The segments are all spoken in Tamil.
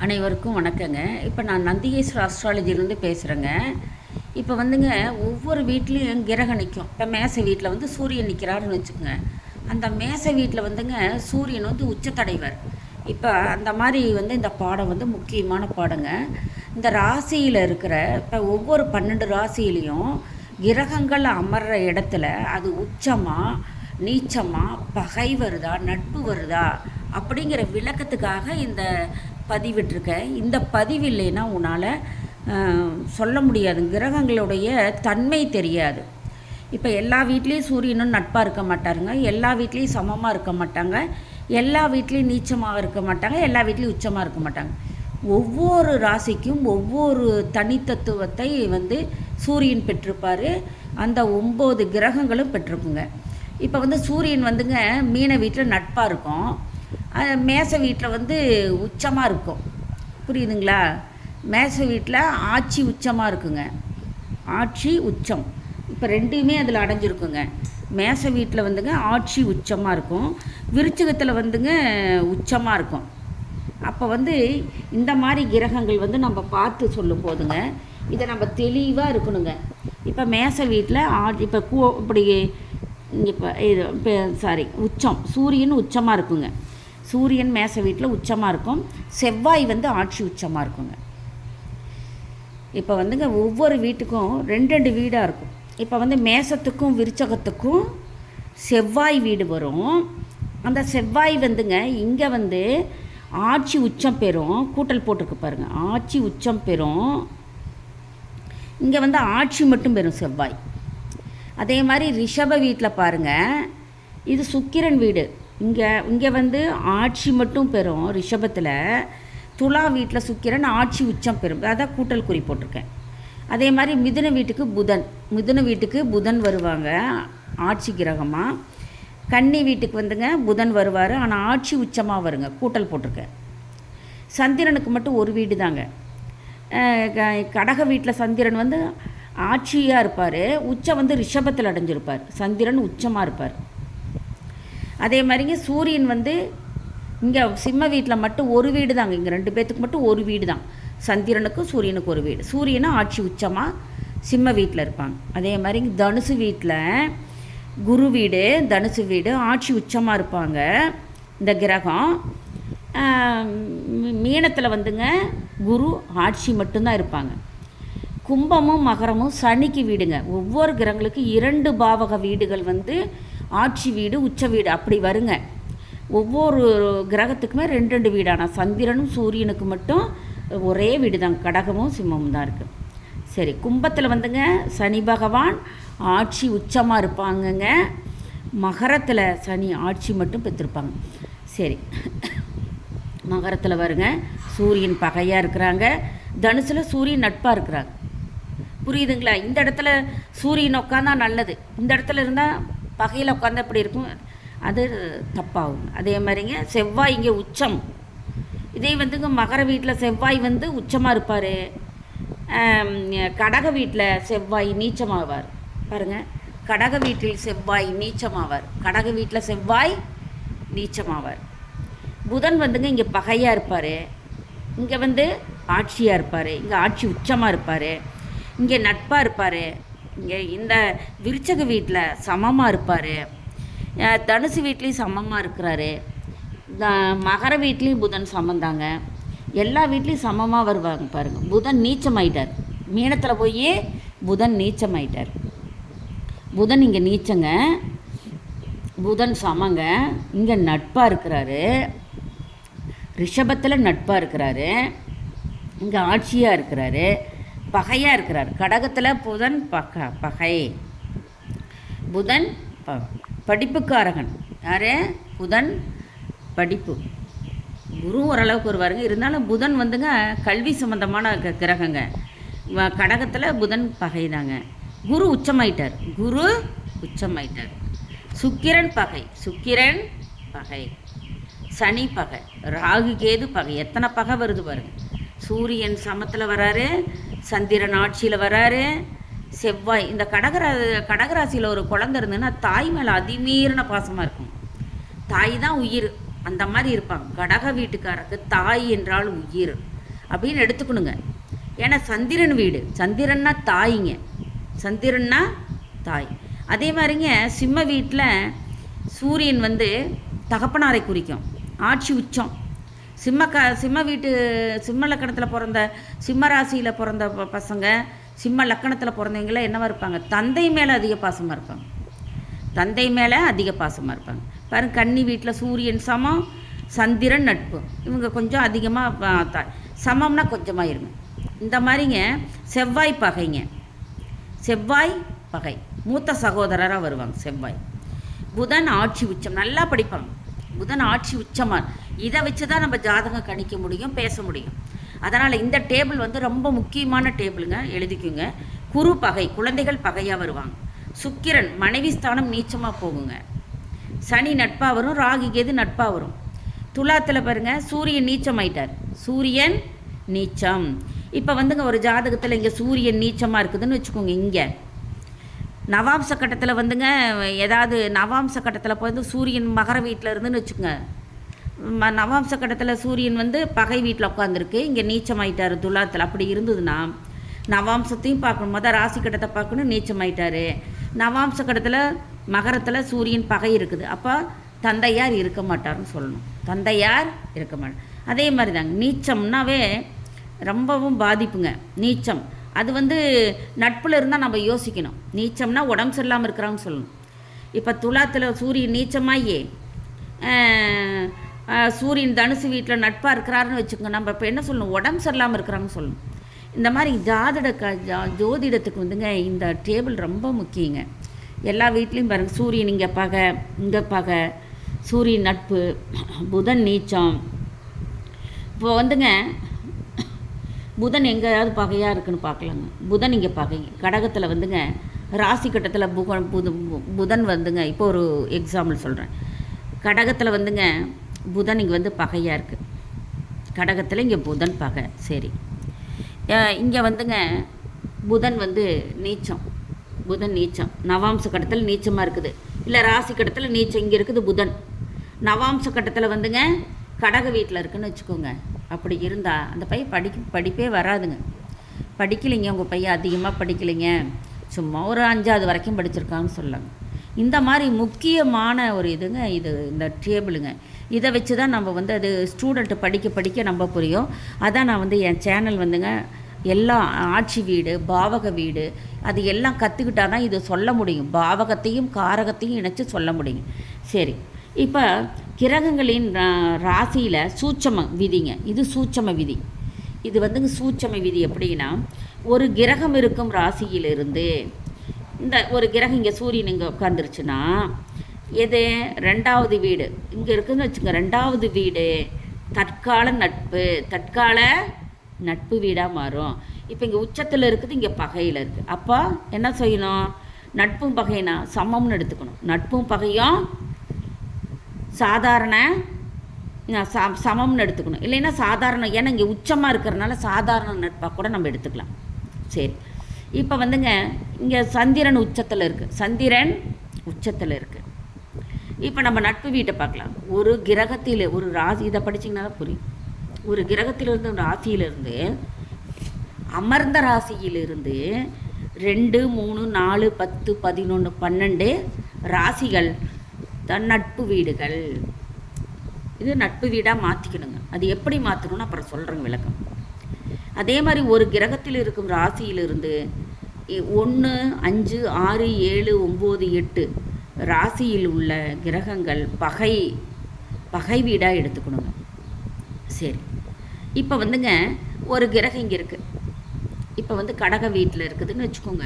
அனைவருக்கும் வணக்கங்க. இப்போ நான் நந்திகேஸ்வர அஸ்ட்ராலஜிலேருந்து பேசுகிறேங்க. இப்போ ஒவ்வொரு வீட்லேயும் கிரகம் நிற்கும். இப்போ மேச வீட்டில் சூரியன் நிற்கிறாருன்னு வச்சுக்கோங்க. அந்த மேச வீட்டில் சூரியன் உச்சத்தடைவர். இப்போ அந்த மாதிரி இந்த பாடம் முக்கியமான பாடங்க. இந்த ராசியில் இருக்கிற இப்போ ஒவ்வொரு 12 ராசியிலையும் கிரகங்கள் அமர்ற இடத்துல அது உச்சமாக நீச்சமாக பகை வருதா நட்பு வருதா அப்படிங்கிற விளக்கத்துக்காக இந்த பதிவிட்டிருக்கேன். இந்த பதிவு இல்லைன்னா உன்னால் சொல்ல முடியாது, கிரகங்களுடைய தன்மை தெரியாது. இப்போ எல்லா வீட்லேயும் சூரியனும் நட்பாக இருக்க மாட்டாருங்க, எல்லா வீட்லேயும் சமமாக இருக்க மாட்டாங்க, எல்லா வீட்லேயும் நீச்சமாக இருக்க மாட்டாங்க, எல்லா வீட்லேயும் உச்சமாக இருக்க மாட்டாங்க. ஒவ்வொரு ராசிக்கும் ஒவ்வொரு தனித்தத்துவத்தை சூரியன் பெற்றிருப்பார். அந்த 9 கிரகங்களும் பெற்றிருக்குங்க. இப்போ சூரியன் மீன வீட்டில் நட்பாக இருக்கும், மேச வீட்டில் உச்சமாக இருக்கும். புரியுதுங்களா? மேச வீட்டில் ஆட்சி உச்சமாக இருக்குங்க, ஆட்சி உச்சம் இப்போ ரெண்டுமே அதில் அடைஞ்சிருக்குங்க. மேச வீட்டில் ஆட்சி உச்சமாக இருக்கும், விருச்சிகத்தில் உச்சமாக இருக்கும். அப்போ இந்த மாதிரி கிரகங்கள் நம்ம பார்த்து சொல்லும் போதுங்க இதை நம்ம தெளிவாக இருக்கணுங்க. இப்போ மேச வீட்டில் இப்போ இப்படி இப்போ இது உச்சம் சூரியன் உச்சமாக இருக்குங்க. சூரியன் மேச வீட்டில் உச்சமாக இருக்கும், செவ்வாய் ஆட்சி உச்சமாக இருக்குங்க. இப்போ ஒவ்வொரு வீட்டுக்கும் 2 வீடாக இருக்கும். இப்போ மேசத்துக்கும் விருச்சகத்துக்கும் செவ்வாய் வீடு வரும். அந்த செவ்வாய் இங்கே ஆட்சி உச்சம் பெறும். கூட்டல் போட்டிருக்கு பாருங்கள், ஆட்சி உச்சம் பெறும். இங்கே ஆட்சி மட்டும் பெறும் செவ்வாய். அதே மாதிரி ரிஷப வீட்டில் பாருங்கள், இது சுக்கிரன் வீடு. இங்கே ஆட்சி மட்டும் பெறும் ரிஷபத்தில். துலா வீட்டில் சுக்கிரன் ஆட்சி உச்சம் பெறும், அதான் கூட்டல் குறி போட்டிருக்கேன். அதே மாதிரி மிதுன வீட்டுக்கு புதன் வருவாங்க ஆட்சி கிரகமாக. கன்னி வீட்டுக்கு புதன் வருவார், ஆனால் ஆட்சி உச்சமாக வருங்க, கூட்டல் போட்டிருக்கேன். சந்திரனுக்கு மட்டும் ஒரு வீடு தாங்க. கடக வீட்டில் சந்திரன் ஆட்சியாக இருப்பார், உச்சம் ரிஷபத்தில் அடைஞ்சிருப்பார். சந்திரன் உச்சமாக இருப்பார். அதே மாதிரிங்க சூரியன் இங்கே சிம்ம வீட்டில் மட்டும் ஒரு வீடு தாங்க. இங்கே 2 பேர்த்துக்கு மட்டும் ஒரு வீடு தான், சந்திரனுக்கும் சூரியனுக்கும் ஒரு வீடு. சூரியனும் ஆட்சி உச்சமாக சிம்ம வீட்டில் இருப்பாங்க. அதே மாதிரி தனுசு வீட்டில் குரு வீடு, தனுசு வீடு ஆட்சி உச்சமாக இருப்பாங்க இந்த கிரகம். மீனத்தில் குரு ஆட்சி மட்டும்தான் இருப்பாங்க. கும்பமும் மகரமும் சனிக்கு வீடுங்க. ஒவ்வொரு கிரகங்களுக்கு 2 பாவக வீடுகள் ஆட்சி வீடு உச்ச வீடு அப்படி வருங்க. ஒவ்வொரு கிரகத்துக்குமே 2 வீடான சந்திரனும் சூரியனுக்கு மட்டும் ஒரே வீடு தான், கடகமும் சிம்மமும் தான் இருக்குது. சரி, கும்பத்தில் சனி பகவான் ஆட்சி உச்சமாக இருப்பாங்கங்க. மகரத்தில் சனி ஆட்சி மட்டும் பெற்றிருப்பாங்க. சரி, மகரத்தில் வருங்க சூரியன் பகையாக இருக்கிறாங்க, தனுசில் சூரியன் நட்பாக இருக்கிறாங்க. புரியுதுங்களா? இந்த இடத்துல சூரியன் உட்காந்தா நல்லது, இந்த இடத்துல இருந்தால் பகையில் உட்காந்தா எப்படி இருக்கும், அது தப்பாகும். அதே மாதிரிங்க செவ்வாய் இங்கே உச்சம். இதே மகர வீட்டில் செவ்வாய் உச்சமாக இருப்பார், கடக வீட்டில் செவ்வாய் நீச்சமாவார். பாருங்கள், கடக வீட்டில் செவ்வாய் நீச்சமாவார், கடக வீட்டில் செவ்வாய் நீச்சமாவார். புதன் இங்கே பகையாக இருப்பார், இங்கே ஆட்சியாக இருப்பார், இங்கே ஆட்சி உச்சமாக இருப்பார், இங்கே நட்பாக இருப்பார். இங்கே இந்த விருச்சக வீட்டில் சமமாக இருப்பார், தனுசு வீட்லேயும் சமமாக இருக்கிறாரு, மகர வீட்லேயும் புதன் சமந்தாங்க, எல்லா வீட்லேயும் சமமாக வருவாங்க. பாருங்கள், புதன் நீச்சமாயிட்டார். மீனத்தில் போய் புதன் நீச்சமாயிட்டார். புதன் இங்கே நீச்சங்க, புதன் சமங்க, இங்கே நட்பாக இருக்கிறாரு, ரிஷபத்தில் நட்பாக இருக்கிறாரு, இங்கே ஆட்சியாக இருக்கிறாரு, பகையாக இருக்கிறார். கடகத்தில் புதன் பகை. புதன் படிப்புக்காரகன். யார்? புதன் படிப்பு. குரு ஓரளவுக்கு வருவாருங்க, இருந்தாலும் புதன் கல்வி சம்மந்தமான கிரகங்க. கடகத்தில் புதன் பகை தாங்க. குரு உச்சமாயிட்டார், குரு உச்சமாயிட்டார். சுக்கிரன் பகை, சுக்கிரன் பகை. சனி பகை, ராகு கேது பகை. எத்தனை பகை வருது பாருங்கள். சூரியன் சமத்தில் வராரு, சந்திரன் ஆட்சியில் வராரு, செவ்வாய். இந்த கடகராசியில் ஒரு குழந்தை இருந்ததுன்னா தாய் மேலே அதிமீறின பாசமாக இருக்கும். தாய் தான் உயிர். அந்த மாதிரி இருப்பாங்க. கடக வீட்டுக்காரருக்கு தாய் என்றால் உயிர் அப்படின்னு எடுத்துக்கணுங்க. ஏன்னா சந்திரன் வீடு, சந்திரன்னா தாய்ங்க, சந்திரன்னா தாய். அதே மாதிரிங்க சிம்ம வீட்டில் சூரியன் வந்து தகப்பனாரை குறிக்கும், ஆட்சி உச்சம். சிம்ம வீட்டு சிம்ம லக்கணத்தில் பிறந்த, சிம்ம ராசியில் பிறந்த பசங்க, சிம்ம லக்கணத்தில் பிறந்தவங்களாம் என்னவா இருப்பாங்க, தந்தை மேலே அதிக பாசமாக இருப்பாங்க, தந்தை மேலே அதிக பாசமாக இருப்பாங்க. பாருங்க, கன்னி வீட்டில் சூரியன் சமம், சந்திரன் நட்பு, இவங்க கொஞ்சம் அதிகமாக சமம்னா கொஞ்சமாக இருங்க. இந்த மாதிரிங்க செவ்வாய் பகைங்க, செவ்வாய் பகை, மூத்த சகோதரராக வருவாங்க செவ்வாய். புதன் ஆட்சி உச்சம், நல்லா படிப்பாங்க. புதன் ஆட்சி உச்சமாக, இதை வச்சு தான் நம்ம ஜாதகம் கணிக்க முடியும், பேச முடியும். அதனால் இந்த டேபிள் வந்து ரொம்ப முக்கியமான டேபிளுங்க, எழுதிக்குங்க. குரு பகை, குழந்தைகள் பகையாக வருவாங்க. சுக்கிரன் மனைவி ஸ்தானம் நீச்சமாக போகுங்க. சனி நட்பாக வரும், ராகு கேது நட்பாக வரும். துலாத்தில் பாருங்கள், சூரியன் நீச்சம் ஆயிட்டார், சூரியன் நீச்சம். இப்போ வந்துங்க ஒரு ஜாதகத்தில் இங்கே சூரியன் நீச்சமாக இருக்குதுன்னு வச்சுக்கோங்க. இங்கே நவாம்ச கட்டத்தில் வந்துங்க, ஏதாவது நவாம்ச கட்டத்தில் வந்து சூரியன் மகர வீட்டில் இருந்துன்னு வச்சுக்கோங்க. நவாம்ச கட்டத்தில் சூரியன் வந்து பகை வீட்டில் உட்காந்துருக்கு, இங்கே நீச்சமாயிட்டார் துலாத்தில். அப்படி இருந்ததுன்னா நவாம்சத்தையும் பார்க்கணும், மொதல் ராசி கட்டத்தை பார்க்கணும், நீச்சமாயிட்டார். நவாம்ச கட்டத்தில் மகரத்தில் சூரியன் பகை இருக்குது, அப்போ தந்தையார் இருக்க மாட்டார்னு சொல்லணும், தந்தையார் இருக்க மாட்டார். அதே மாதிரி தாங்க நீச்சம்னாவே ரொம்பவும் பாதிப்புங்க. நீச்சம் அது வந்து நட்பில் இருந்தால் நம்ம யோசிக்கணும். நீச்சம்னா உடம்பு சரியில்லாமல் இருக்கிறான்னு சொல்லணும். இப்போ துலாத்தில் சூரியன் நீச்சமாகி சூரியன் தனுசு வீட்டில் நட்பாக இருக்கிறாருன்னு வச்சுக்கோங்க, நம்ம இப்போ என்ன சொல்லணும், உடம்பு சரியில்லாமல் இருக்கிறாங்கன்னு சொல்லணும். இந்த மாதிரி ஜோதிடத்துக்கு வந்துங்க இந்த டேபிள் ரொம்ப முக்கியங்க. எல்லா வீட்லேயும் பாருங்கள், சூரியன் இங்கே பகை, இங்கே பகை, சூரியன் நட்பு, புதன் நீச்சம். இப்போ வந்துங்க புதன் எங்கேயாவது பகையாக இருக்குன்னு பார்க்கலாங்க. புதன் இங்கே பகைங்க, கடகத்தில் வந்துங்க ராசி கட்டத்தில் புதன் வந்துங்க, இப்போ ஒரு எக்ஸாம்பிள் சொல்கிறேன். கடகத்தில் வந்துங்க புதன் இங்கே வந்து பகையாக இருக்குது, கடகத்தில் இங்கே புதன் பகை. சரி, இங்கே வந்துங்க புதன் வந்து நீச்சம், புதன் நீச்சம், நவாம்ச கட்டத்தில் நீச்சமாக இருக்குது, இல்லை ராசி கட்டத்தில் நீச்சம் இங்கே இருக்குது புதன். நவாம்ச கட்டத்தில் வந்துங்க கடக வீட்டில் இருக்குதுன்னு வச்சுக்கோங்க. அப்படி இருந்தால் அந்த பையன் படிப்பே வராதுங்க, படிக்கலைங்க, உங்கள் பையன் அதிகமாக படிக்கலைங்க, சும்மா ஒரு 5வது வரைக்கும் படிச்சிருக்கான்னு சொல்லலாங்க. இந்த மாதிரி முக்கியமான ஒரு இதுங்க இது, இந்த டேபிளுங்க. இதை வச்சு தான் நம்ம வந்து அது ஸ்டூடெண்ட்டு படிக்க நம்ம புரியும். அதான் நான் வந்து என் சேனல் வந்துங்க எல்லாம் ஆட்சி வீடு, பாவக வீடு, அது எல்லாம் கற்றுக்கிட்டா தான் இது சொல்ல முடியும், பாவகத்தையும் காரகத்தையும் இணைச்சி சொல்ல முடியும். சரி, இப்போ கிரகங்களின் ராசியில் சூட்சம விதிங்க, இது சூட்சம விதி. இது வந்துங்க சூட்சம விதி எப்படின்னா, ஒரு கிரகம் இருக்கும் ராசியிலிருந்து, இந்த ஒரு கிரகம் இங்கே சூரியன் இங்கே உட்காந்துருச்சுன்னா, எது 2வது வீடு இங்கே இருக்குதுன்னு வச்சுங்க, 2வது வீடு தற்கால நட்பு வீடாக மாறும். இப்போ இங்கே உச்சத்தில் இருக்குது, இங்கே பகையில் இருக்குது. அப்போ என்ன செய்யணும், நட்பும் பகைனா சமம்னு எடுத்துக்கணும். நட்பும் பகையும் சாதாரண சமம்னு எடுத்துக்கணும், இல்லைன்னா சாதாரண, ஏன்னா இங்கே உச்சமாக இருக்கிறனால சாதாரண நட்பாக கூட நம்ம எடுத்துக்கலாம். சரி, இப்போ வந்துங்க இங்கே சந்திரன் உச்சத்தில் இருக்குது, சந்திரன் உச்சத்தில் இருக்குது. இப்போ நம்ம நட்பு வீட்டை பார்க்கலாம். ஒரு கிரகத்தில் ஒரு ராசி, இதை படிச்சிங்கன்னா தான் புரியும். ஒரு கிரகத்திலிருந்து ஒரு ராசியிலிருந்து, அமர்ந்த ராசியிலிருந்து 2, 3, 4, 10, 11, 12 ராசிகள் தான் நட்பு வீடுகள். இது நட்பு வீடாக மாற்றிக்கணுங்க. அது எப்படி மாற்றணும்னு அப்புறம் சொல்கிறேங்க விளக்கம். அதே மாதிரி ஒரு கிரகத்தில் இருக்கும் ராசியிலிருந்து 1, 5, 6, 7, 9, 8 ராசியில் உள்ள கிரகங்கள் பகை வீடாக எடுத்துக்கணுங்க. சரி, இப்போ வந்துங்க ஒரு கிரகம் இங்கே இருக்குது, இப்போ வந்து கடக வீட்டில் இருக்குதுன்னு வச்சுக்கோங்க.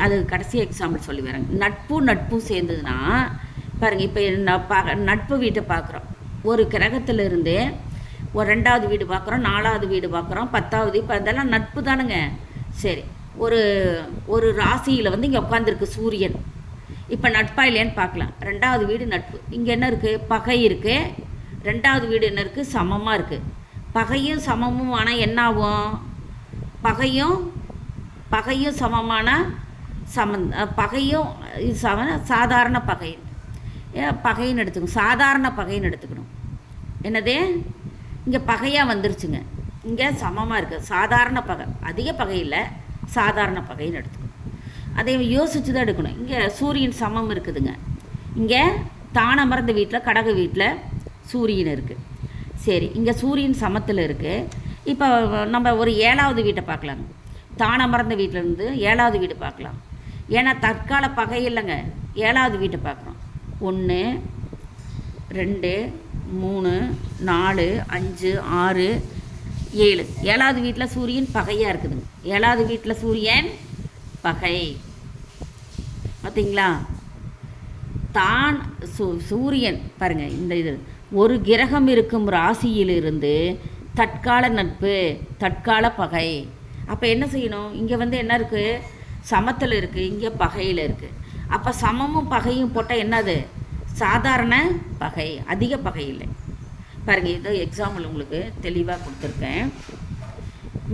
அது கடைசி எக்ஸாம்பிள் சொல்லி வரேங்க. நட்பும் சேர்ந்ததுன்னா பாருங்கள், இப்போ நட்பு வீட்டை பார்க்குறோம். ஒரு கிரகத்திலிருந்து ஒரு 2வது வீடு பார்க்குறோம், 4வது வீடு பார்க்குறோம், 10வது, இப்போ அதெல்லாம் நட்பு தானுங்க. சரி, ஒரு ராசியில் வந்து இங்கே உட்காந்துருக்கு சூரியன். இப்போ நட்பா இல்லையான்னு பார்க்கலாம். 2வது வீடு நட்பு, இங்கே என்ன இருக்குது, பகை இருக்குது. 2வது வீடு என்ன இருக்குது, சமமாக இருக்குது. பகையும் சமமும் ஆனால் என்ன ஆகும், பகையும் சமமான பகையும் சாதாரண பகைன்னு எடுத்துக்கணும், சாதாரண பகைன்னு எடுத்துக்கணும். என்னது, இங்கே பகையாக வந்துருச்சுங்க. இங்கே சமமாக இருக்குது. சாதாரண பகை, அதிக பகை இல்லை, சாதாரண பகைன்னு எடுத்துக்கணும். அதை யோசித்து தான் எடுக்கணும். இங்கே சூரியன் சமம் இருக்குதுங்க. இங்கே தானமர்ந்த வீட்டில் கடக வீட்டில் சூரியன் இருக்குது. சரி, இங்கே சூரியன் சமத்தில் இருக்குது. இப்போ நம்ம ஒரு 7வது வீட்டை பார்க்கலாங்க. தானமர்ந்த வீட்டிலேருந்து 7வது வீடு பார்க்கலாம். ஏன்னா தற்கால பகை இல்லைங்க. 7வது வீட்டை பார்க்குறோம். 1 2 3 4 5 6 7. 7வது வீட்டில் சூரியன் பகையாக இருக்குதுங்க. 7வது வீட்டில் சூரியன் பகை. பார்த்தீங்களா? தான் சூரியன் பாருங்கள், இந்த இது ஒரு கிரகம் இருக்கும் ராசியிலிருந்து தற்கால நட்பு, தற்கால பகை. அப்போ என்ன செய்யணும்? இங்கே வந்து என்ன இருக்குது? சமத்தில் இருக்குது, இங்கே பகையில் இருக்குது. அப்போ சமமும் பகையும் போட்டால் என்னது? சாதாரண பகை, அதிக பகை இல்லை. பாருங்கள், இது எக்ஸாம்பிள் உங்களுக்கு தெளிவாக கொடுத்துருக்கேன்.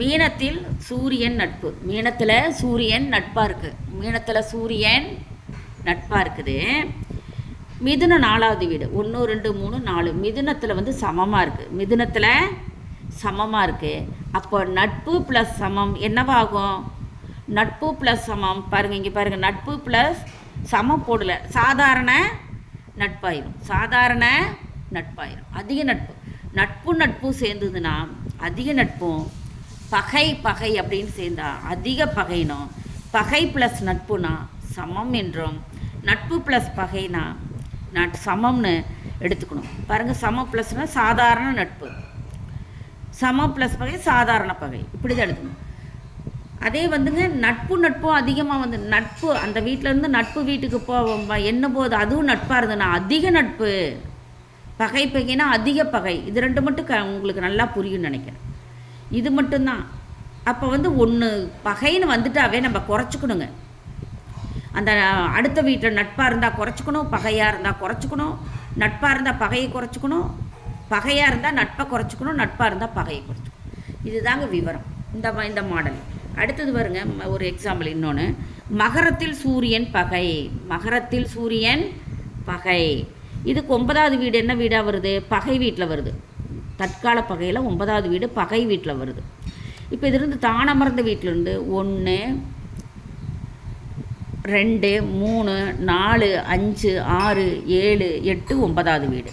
மீனத்தில் சூரியன் நட்பு. மீனத்தில் சூரியன் நட்பாக இருக்குது. மீனத்தில் சூரியன் நட்பாக இருக்குது. மிதுனம் 4வது வீடு 1 2 3 4. மிதுனத்தில் வந்து சமமாக இருக்குது. மிதுனத்தில் சமமாக இருக்குது. அப்போ நட்பு ப்ளஸ் சமம் என்னவாகும்? நட்பு ப்ளஸ் சமம். பாருங்கள், இங்கே பாருங்கள், நட்பு ப்ளஸ் சமம் போடலை, சாதாரண நட்பாயிரும். சாதாரண நட்பாயிரும். அதிக நட்பு, நட்பு சேர்ந்ததுன்னா அதிக நட்பும், பகை பகை அப்படின்னு சேர்ந்தா அதிக பகைனும், பகை ப்ளஸ் நட்புனா சமம் என்றும், நட்பு ப்ளஸ் பகைனா சமம்னு எடுத்துக்கணும். பாருங்கள், சமம் ப்ளஸ்னால் சாதாரண நட்பு, சமம் ப்ளஸ் பகை சாதாரண பகை, இப்படி தான் எடுத்துக்கணும். அதே வந்துங்க நட்பும் அதிகமாக வந்து நட்பு அந்த வீட்டிலேருந்து நட்பு வீட்டுக்கு என்னும் போது அதுவும் நட்பாக இருந்ததுன்னா அதிக நட்பு. பகை பகைனா அதிக பகை. இது ரெண்டு மட்டும் உங்களுக்கு நல்லா புரியும்னு நினைக்கிறேன். இது மட்டும்தான். அப்போ வந்து ஒன்று பகைன்னு வந்துட்டாவே நம்ம குறைச்சிக்கணுங்க. அந்த அடுத்த வீட்டில் நட்பாக இருந்தால் குறைச்சிக்கணும், பகையாக இருந்தால் குறைச்சிக்கணும். நட்பாக இருந்தால் பகையை குறைச்சிக்கணும், பகையாக இருந்தால் நட்பை குறைச்சிக்கணும், நட்பாக இருந்தால் பகையை குறைச்சிக்கணும். இதுதாங்க விவரம் இந்த மாடல். அடுத்தது வருங்க, ஒரு எக்ஸாம்பிள் இன்னொன்று. மகரத்தில் சூரியன் பகை. மகரத்தில் சூரியன் பகை. இதுக்கு 9வது வீடு என்ன வீடாக வருது? பகை வீட்டில் வருது. தற்கால பகையில் 9வது வீடு பகை வீட்டில் வருது. இப்போ இதுலேருந்து தானமர்ந்த வீட்டிலேருந்து 1 2 3 4 5 6 7 8 9வது வீடு.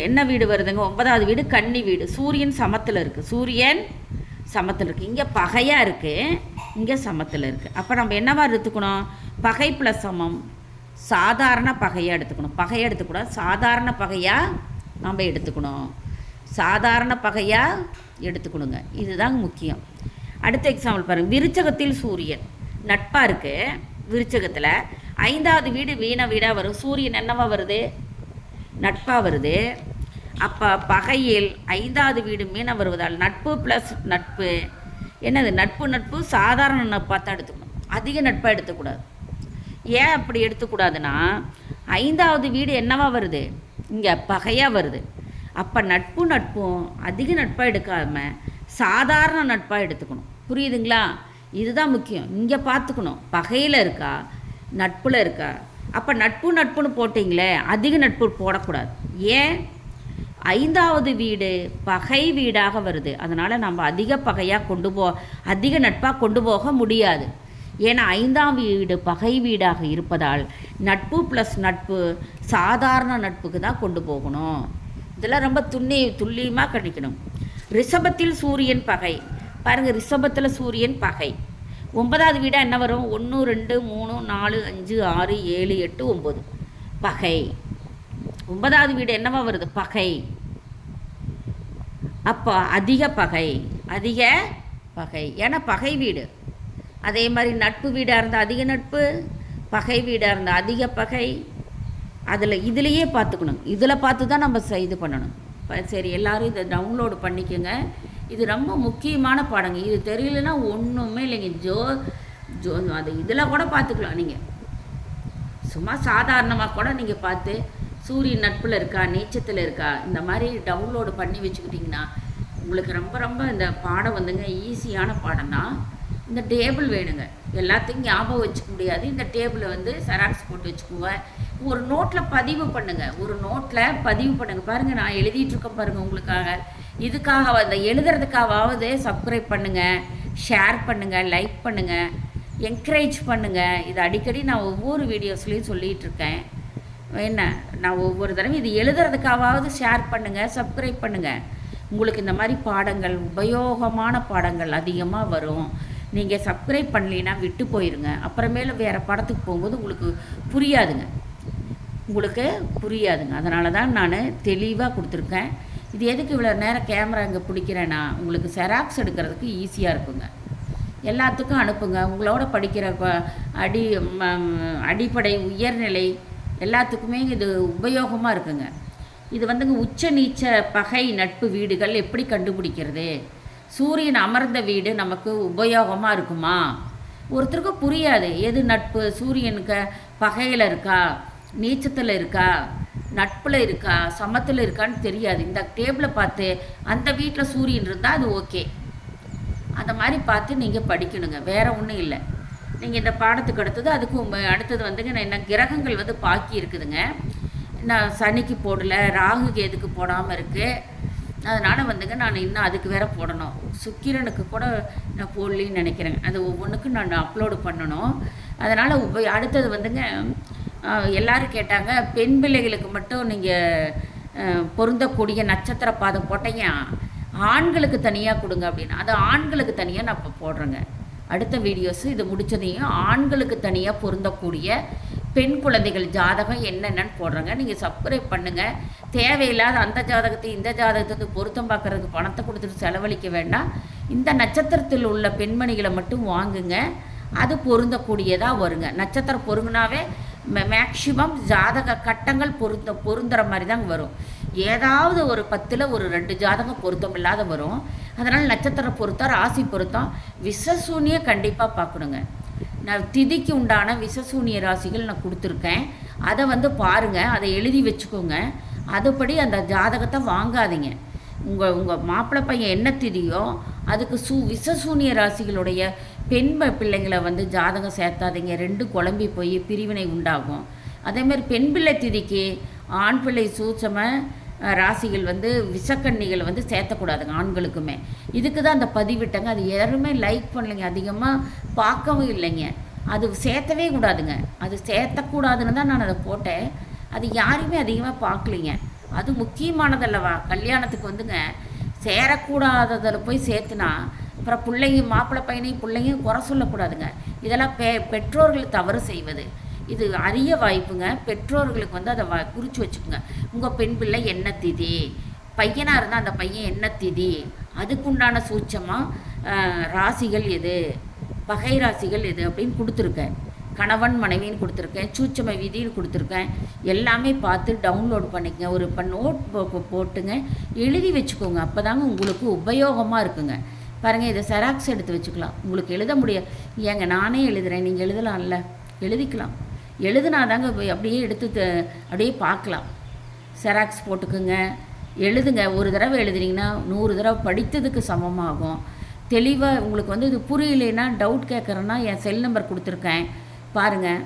என்ன வீடு வருதுங்க? 9வது வீடு கன்னி வீடு. சூரியன் சமத்தில் இருக்குது. சூரியன் சமத்தில் இருக்குது. இங்கே பகையாக இருக்குது, இங்கே சமத்தில் இருக்குது. அப்போ நம்ம என்னவா எடுத்துக்கணும்? பகை ப்ளஸ் சமம், சாதாரண பகையாக எடுத்துக்கணும். பகையை எடுத்துக்கூடாது, சாதாரண பகையாக நம்ம எடுத்துக்கணும். சாதாரண பகையாக எடுத்துக்கணுங்க. இதுதாங்க முக்கியம். அடுத்த எக்ஸாம்பிள் பாருங்கள். விருச்சகத்தில் சூரியன் நட்பாக இருக்குது. விருச்சகத்தில் 5வது வீடு வீண வீடாக வரும். சூரியன் என்னவா வருது? நட்பாக வருது. அப்போ பகையில் 5வது வீடு மீன வருவதால் நட்பு ப்ளஸ் நட்பு என்னது? நட்பு சாதாரண நட்பாக தான் எடுத்துக்கணும், அதிக நட்பாக எடுத்துக்கூடாது. ஏன் அப்படி எடுத்துக்கூடாதுன்னா 5வது வீடு என்னவா வருது? இங்கே பகையாக வருது. அப்போ நட்பும் அதிக நட்பாக எடுக்காமல் சாதாரண நட்பாக எடுத்துக்கணும். புரியுதுங்களா? இதுதான் முக்கியம். இங்கே பார்த்துக்கணும், பகையில் இருக்கா நட்பில் இருக்கா. அப்போ நட்புன்னு போட்டிங்களே, அதிக நட்பு போடக்கூடாது. ஏன்? 5வது வீடு பகை வீடாக வருது. அதனால் நம்ம அதிக பகையாக அதிக நட்பாக கொண்டு போக முடியாது. ஏன்னா 5ஆம் வீடு பகை வீடாக இருப்பதால் நட்பு ப்ளஸ் நட்பு சாதாரண நட்புக்கு தான் கொண்டு போகணும். இதெல்லாம் ரொம்ப துல்லியமாக கணிக்கணும். ரிஷபத்தில் சூரியன் பகை. பாருங்கள், ரிஷபத்தில் சூரியன் பகை. 9வது வீடாக என்ன வரும்? 1 2 3 4 5 6 7 8 9 பகை. 9வது வீடு என்னவா வருது? பகை. அப்போ அதிக பகை, அதிக பகை. ஏன்னா பகை வீடு. அதே மாதிரி நட்பு வீடாக இருந்தால் அதிக நட்பு, பகை வீடாக இருந்தால் அதிக பகை. இதுலேயே பார்த்துக்கணும். இதில் பார்த்து தான் நம்ம இது பண்ணணும். சரி, எல்லோரும் இதை டவுன்லோடு பண்ணிக்கோங்க. இது ரொம்ப முக்கியமான பாடங்க. இது தெரியலன்னா ஒன்றுமே இல்லைங்க. அது இதில் கூட பார்த்துக்கலாம். நீங்கள் சும்மா சாதாரணமாக கூட நீங்கள் பார்த்து சூரியன் நட்பில் இருக்கா, நீச்சத்தில் இருக்கா, இந்த மாதிரி டவுன்லோடு பண்ணி வச்சுக்கிட்டிங்கன்னா உங்களுக்கு ரொம்ப இந்த பாடம் வந்துங்க ஈஸியான பாடம் தான். இந்த டேபிள் வேணுங்க. எல்லாத்தையும் ஞாபகம் வச்சுக்க முடியாது. இந்த டேபிளை வந்து செராக்ஸ் போட்டு வச்சுக்கோங்க. ஒரு நோட்டில் பதிவு பண்ணுங்கள். ஒரு நோட்டில் பதிவு பண்ணுங்கள். பாருங்கள், நான் எழுதிட்டுருக்கேன் பாருங்கள் உங்களுக்காக. இதுக்காக அந்த எழுதுறதுக்காவது சப்ஸ்கிரைப் பண்ணுங்கள், ஷேர் பண்ணுங்கள், லைக் பண்ணுங்கள், என்கரேஜ் பண்ணுங்கள். இது அடிக்கடி நான் ஒவ்வொரு வீடியோஸ்லேயும் சொல்லிகிட்ருக்கேன். என்ன, நான் ஒவ்வொரு தடவையும் இது எழுதுறதுக்காவது ஷேர் பண்ணுங்கள், சப்ஸ்கிரைப் பண்ணுங்கள். உங்களுக்கு இந்த மாதிரி பாடங்கள், உபயோகமான பாடங்கள் அதிகமாக வரும். நீங்கள் சப்ஸ்கிரைப் பண்ணலைன்னா விட்டு போயிருங்க. அப்புறமேல வேறு படத்துக்கு போகும்போது உங்களுக்கு புரியாதுங்க. அதனால தான் நான் தெளிவாக கொடுத்துருக்கேன். இது எதுக்கு இவ்வளோ நேரம் கேமரா இங்கே பிடிக்கிறேன்னா, உங்களுக்கு செராக்ஸ் எடுக்கிறதுக்கு ஈஸியாக இருக்குங்க. எல்லாத்துக்கும் அனுப்புங்க. உங்களோட படிக்கிற அடிப்படை, உயர்நிலை எல்லாத்துக்குமே இது உபயோகமாக இருக்குங்க. இது வந்துங்க உச்ச நீச்ச பகை நட்பு வீடுகள் எப்படி கண்டுபிடிக்கிறது, சூரியன் அமர்ந்த வீடு நமக்கு உபயோகமாக இருக்குமா? ஒருத்தருக்கு புரியாது எது நட்பு, சூரியனுக்கு பகையில் இருக்கா, நீச்சத்தில் இருக்கா, நட்பில் இருக்கா, சமத்தில் இருக்கான்னு தெரியாது. இந்த டேபிளை பார்த்து அந்த வீட்டில் சூரியன் இருந்தால் அது ஓகே. அந்த மாதிரி பார்த்து நீங்கள் படிக்கணுங்க, வேறு ஒன்றும் இல்லை. நீங்கள் இந்த பாடத்துக்கு அடுத்தது வந்துங்க, என்ன கிரகங்கள் வந்து பாக்கி இருக்குதுங்க. நான் சனிக்கு போடலை, ராகு கேதுக்கு போடாமல் இருக்குது. அதனால் வந்துங்க நான் இன்னும் அதுக்கு வேறு போடணும். சுக்கிரனுக்கு கூட நான் போடலின்னு நினைக்கிறேங்க. அது ஒவ்வொன்றுக்கும் நான் அப்லோடு பண்ணணும். அதனால் அடுத்தது வந்துங்க, எல்லோரும் கேட்டாங்க, பெண் பிள்ளைகளுக்கு மட்டும் நீங்கள் பொருந்தக்கூடிய நட்சத்திர பாதம் போட்டீங்க, ஆண்களுக்கு தனியாக கொடுங்க அப்படின்னு. அது ஆண்களுக்கு தனியாக நான் இப்போ போடுறேங்க. அடுத்த வீடியோஸு இது முடித்ததையும் ஆண்களுக்கு தனியாக பொருந்தக்கூடிய பெண் குழந்தைகள் ஜாதகம் என்னென்னு போடுறேங்க. நீங்கள் சப்ஸ்கிரைப் பண்ணுங்கள். தேவையில்லாத அந்த ஜாதகத்தையும் இந்த ஜாதகத்துக்கு பொருத்தம் பார்க்குறதுக்கு பணத்தை கொடுத்துட்டு செலவழிக்க வேண்டாம். இந்த நட்சத்திரத்தில் உள்ள பெண்மணிகளை மட்டும் வாங்குங்க. அது பொருந்தக்கூடியதாக வருங்க. நட்சத்திரம் பொருங்கினாவே மேக்சிமம் ஜாதக கட்டங்கள் பொருந்துகிற மாதிரி தாங்க வரும். ஏதாவது ஒரு 10ல் ஒரு 2 ஜாதகம் பொருத்தம் இல்லாத வரும். அதனால் நட்சத்திர பொருத்தம், ராசி பொருத்தம், விசசூனியை கண்டிப்பாக பார்க்கணுங்க. நான் திதிக்கு உண்டான விசசூனிய ராசிகள் நான் கொடுத்துருக்கேன். அதை வந்து பாருங்கள், அதை எழுதி வச்சுக்கோங்க. அதுபடி அந்த ஜாதகத்தை வாங்காதீங்க. உங்கள் மாப்பிள்ளை பையன் என்ன திதியோ அதுக்கு விசசூனிய ராசிகளுடைய பெண் பிள்ளைங்களை வந்து ஜாதகம் சேர்த்தாதீங்க. 2 குழம்பி போய் பிரிவினை உண்டாகும். அதேமாதிரி பெண் பிள்ளை திதிக்கு ஆண் பிள்ளை சூட்சம ராசிகள் வந்து விஷக்கன்னிகள் வந்து சேர்த்தக்கூடாதுங்க ஆண்களுக்குமே. இதுக்கு தான் அந்த பதிவிட்டங்க. அது யாருமே லைக் பண்ணலைங்க, அதிகமாக பார்க்கவும் இல்லைங்க. அது சேர்த்தவே கூடாதுங்க. அது சேர்த்தக்கூடாதுன்னு தான் நான் அதை போட்டேன். அது யாருமே அதிகமாக பார்க்கலிங்க. அது முக்கியமானதல்லவா? கல்யாணத்துக்கு வந்துங்க சேரக்கூடாததில் போய் சேர்த்துனா அப்புறம் மாப்பிள்ளை பையனையும் பிள்ளையும் குறை சொல்லக்கூடாதுங்க. இதெல்லாம் பெற்றோர்கள் தவறு செய்வது. இது அரிய வாய்ப்புங்க. பெற்றோர்களுக்கு வந்து அதை குறித்து வச்சுக்கோங்க. உங்கள் பெண் பிள்ளை என்ன திதி, பையனாக இருந்தால் அந்த பையன் என்ன திதி, அதுக்குண்டான சூட்சமாக ராசிகள் எது, பகை ராசிகள் எது அப்படின்னு கொடுத்துருக்கேன். கணவன் மனைவின்னு கொடுத்துருக்கேன், சூட்சம விதின்னு கொடுத்துருக்கேன். எல்லாமே பார்த்து டவுன்லோட் பண்ணிக்கங்க. ஒரு நோட் போட்டுங்க, எழுதி வச்சுக்கோங்க. அப்போ தாங்க உங்களுக்கு உபயோகமாக இருக்குங்க. பாருங்கள், இதை செராக்ஸ் எடுத்து வச்சுக்கலாம். உங்களுக்கு எழுத முடியாது. ஏங்க நானே எழுதுகிறேன், நீங்கள் எழுதலாம்ல, எழுதிக்கலாம். எழுதுனாதாங்க அப்படியே எடுத்து அப்படியே பார்க்கலாம். செராக்ஸ் போட்டுக்குங்க, எழுதுங்க. ஒரு தடவை எழுதுனீங்கன்னா 100 தடவை படித்ததுக்கு சமமாகும். தெளிவாக உங்களுக்கு வந்து இது புரியலைன்னா டவுட் கேட்குறேன்னா என் செல் நம்பர் கொடுத்துருக்கேன் பாருங்கள்.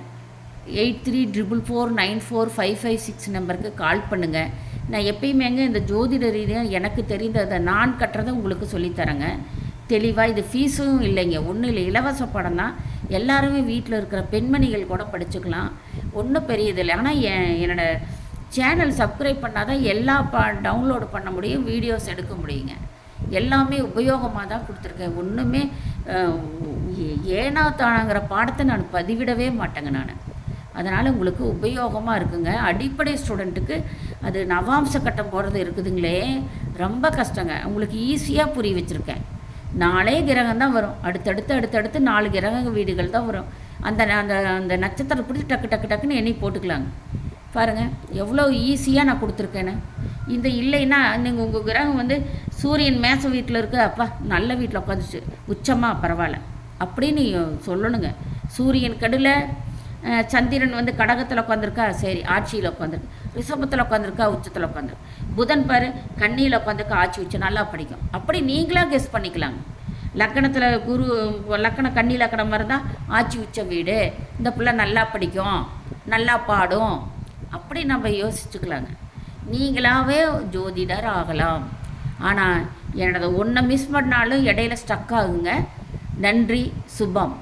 8344945556 நம்பருக்கு கால் பண்ணுங்கள். நான் எப்பயுமேங்க இந்த ஜோதிட ரீதியாக எனக்கு தெரிந்ததை நான் கட்டுறதை உங்களுக்கு சொல்லித்தரேங்க தெளிவாக. இது ஃபீஸும் இல்லைங்க, ஒன்றும் இல்லை, இலவச படம் தான். எல்லாருமே வீட்டில் இருக்கிற பெண்மணிகள் கூட படிச்சுக்கலாம், ஒன்றும் பெரியதில்லை. ஆனால் என்னோடய சேனல் சப்ஸ்கிரைப் பண்ணால் தான் எல்லா டவுன்லோடு பண்ண முடியும், வீடியோஸ் எடுக்க முடியுங்க. எல்லாமே உபயோகமாக தான் கொடுத்துருக்கேன். ஒன்றுமே ஏனா தானாங்கிற பாடத்தை நான் பதிவிடவே மாட்டேங்க நான். அதனால் உங்களுக்கு உபயோகமாக இருக்குங்க. அடிப்படை ஸ்டூடெண்ட்டுக்கு அது நவாம்ச கட்டம் போடுறது இருக்குதுங்களே, ரொம்ப கஷ்டங்க. உங்களுக்கு ஈஸியாக புரிய வச்சுருக்கேன். 4 கிரகம் தான் வரும், அடுத்தடுத்து 4 கிரக வீடுகள் தான் வரும். அந்த அந்த அந்த நட்சத்திரம் பிடிச்சி டக்குன்னு எண்ணி போட்டுக்கலாங்க. பாருங்கள் எவ்வளோ ஈஸியாக நான் கொடுத்துருக்கேன்னு. இந்த இல்லைன்னா நீங்கள் உங்கள் கிரகம் வந்து சூரியன் மேச வீட்டில் இருக்குது, அப்பா நல்ல வீட்டில் உட்காந்துச்சு உச்சமாக பரவாயில்ல அப்படின்னு சொல்லணுங்க. சூரியன் கெடுல, சந்திரன் வந்து கடகத்தில் உட்காந்துருக்கா, சரி ஆட்சியில் உட்காந்துருக்கு, ரிஷபத்தில் உட்காந்துருக்கா, உச்சத்தில் உட்காந்துருக்கு, புதன் பாரு கண்ணியில் உட்காந்துருக்கா, ஆட்சி உச்சம் நல்லா படிக்கும். அப்படி நீங்களாக கெஸ் பண்ணிக்கலாங்க. லக்கணத்தில் லக்கணம் கன்னி லக்கணம் இருந்தால் ஆட்சி உச்ச வீடு, இந்த பிள்ளை நல்லா படிக்கும், நல்லா பாடும், அப்படி நம்ம யோசிச்சுக்கலாங்க. நீங்களாகவே ஜோதிடர் ஆகலாம். ஆனால் என்னோட ஒன்றை மிஸ் பண்ணாலும் இடையில ஸ்டக் ஆகுங்க. நன்றி, சுபம்.